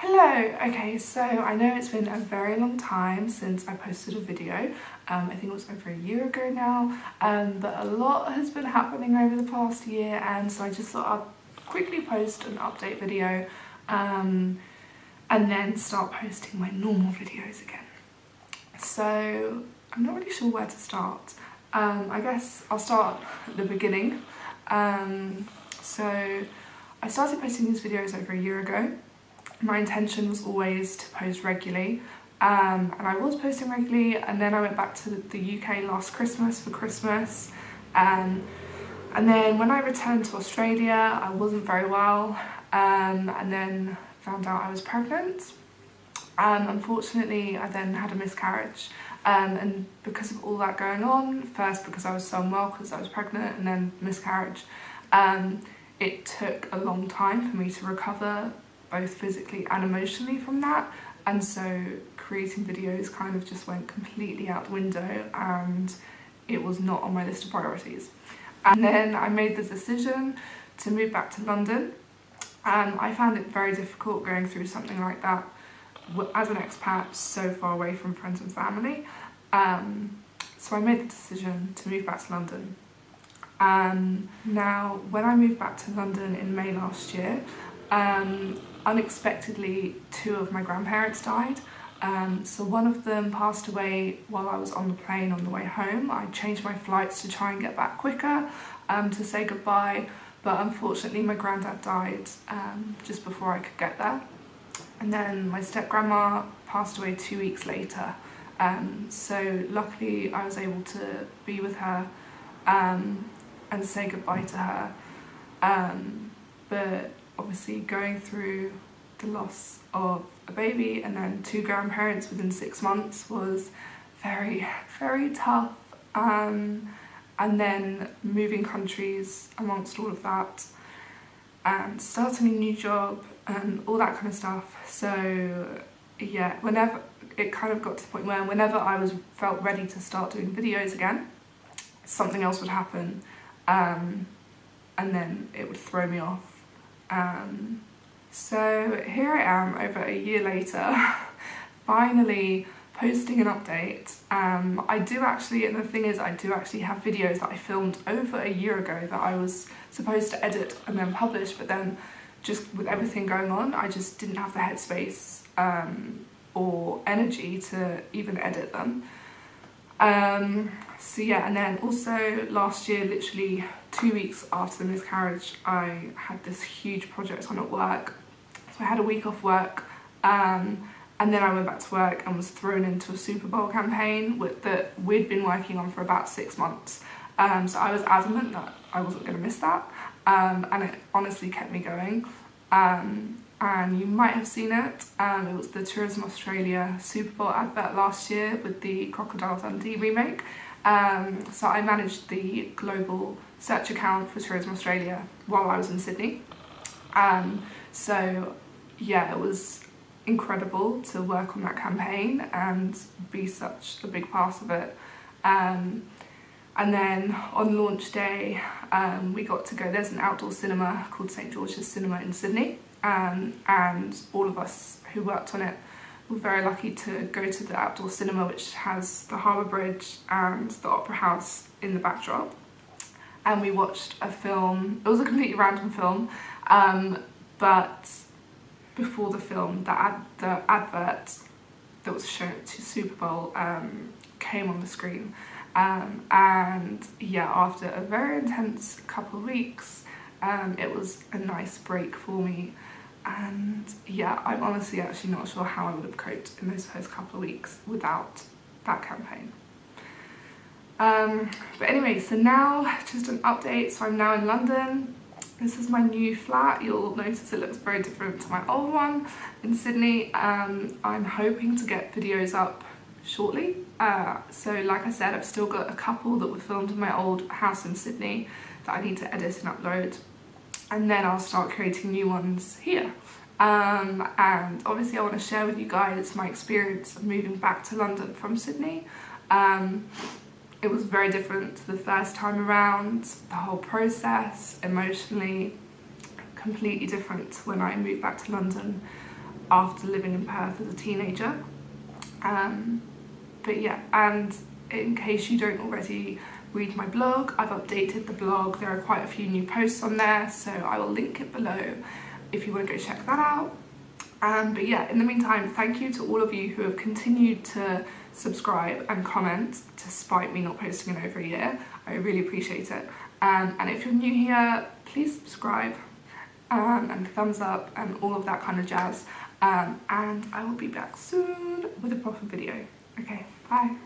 Hello! Okay, so I know it's been a very long time since I posted a video. I think it was over a year ago now, but a lot has been happening over the past year, and so I just thought I'd quickly post an update video and then start posting my normal videos again. So I'm not really sure where to start. I guess I'll start at the beginning. So I started posting these videos over a year ago. My intention was always to post regularly, and I was posting regularly, and then I went back to the UK last Christmas for Christmas, and then when I returned to Australia I wasn't very well, and then found out I was pregnant. Unfortunately I then had a miscarriage, and because of all that going on, first because I was so unwell because I was pregnant, and then miscarriage, it took a long time for me to recover both physically and emotionally from that, and so creating videos kind of just went completely out the window, and it was not on my list of priorities. And then I made the decision to move back to London. I found it very difficult going through something like that as an expat, so far away from friends and family. So I made the decision to move back to London. Now, when I moved back to London in May last year, unexpectedly, two of my grandparents died. So one of them passed away while I was on the plane on the way home. I changed my flights to try and get back quicker, to say goodbye, but unfortunately my granddad died just before I could get there. And then my step-grandma passed away 2 weeks later. So luckily I was able to be with her and say goodbye to her. But obviously going through the loss of a baby and then two grandparents within 6 months was very, very tough. And then moving countries amongst all of that, and starting a new job and all that kind of stuff. So yeah, whenever it kind of got to the point where whenever I felt ready to start doing videos again, something else would happen, and then it would throw me off. So here I am over a year later, finally posting an update. I do actually, and the thing is, I do actually have videos that I filmed over a year ago that I was supposed to edit and then publish, but then just with everything going on, I just didn't have the headspace or energy to even edit them. So yeah, and then also last year, literally 2 weeks after the miscarriage, I had this huge project on at work. So I had a week off work, and then I went back to work and was thrown into a Super Bowl campaign that we'd been working on for about 6 months. So I was adamant that I wasn't going to miss that, and it honestly kept me going. And you might have seen it. It was the Tourism Australia Super Bowl advert last year with the Crocodile Dundee remake. So I managed the global search account for Tourism Australia while I was in Sydney. So yeah, it was incredible to work on that campaign and be such a big part of it. And then on launch day, we got to go, there's an outdoor cinema called St George's Cinema in Sydney, and all of us who worked on it were very lucky to go to the outdoor cinema, which has the Harbour Bridge and the Opera House in the backdrop. And we watched a film. It was a completely random film, but before the film, the advert that was shown to Super Bowl came on the screen. And yeah, after a very intense couple of weeks, it was a nice break for me. And yeah, I'm honestly actually not sure how I would have coped in those first couple of weeks without that campaign. But anyway, so now just an update. So I'm now in London. This is my new flat. You'll notice it looks very different to my old one in Sydney. I'm hoping to get videos up shortly. So like I said, I've still got a couple that were filmed in my old house in Sydney that I need to edit and upload, and then I'll start creating new ones here. And obviously I want to share with you guys my experience of moving back to London from Sydney. It was very different the first time around. The whole process, emotionally, completely different when I moved back to London. after living in Perth as a teenager. But yeah, and in case you don't already read my blog, I've updated the blog. There are quite a few new posts on there, so I will link it below if you want to go check that out. But yeah, in the meantime, thank you to all of you who have continued to subscribe and comment despite me not posting in over a year. I really appreciate it. And if you're new here, please subscribe and thumbs up and all of that kind of jazz. And I will be back soon with a proper video. Okay, bye.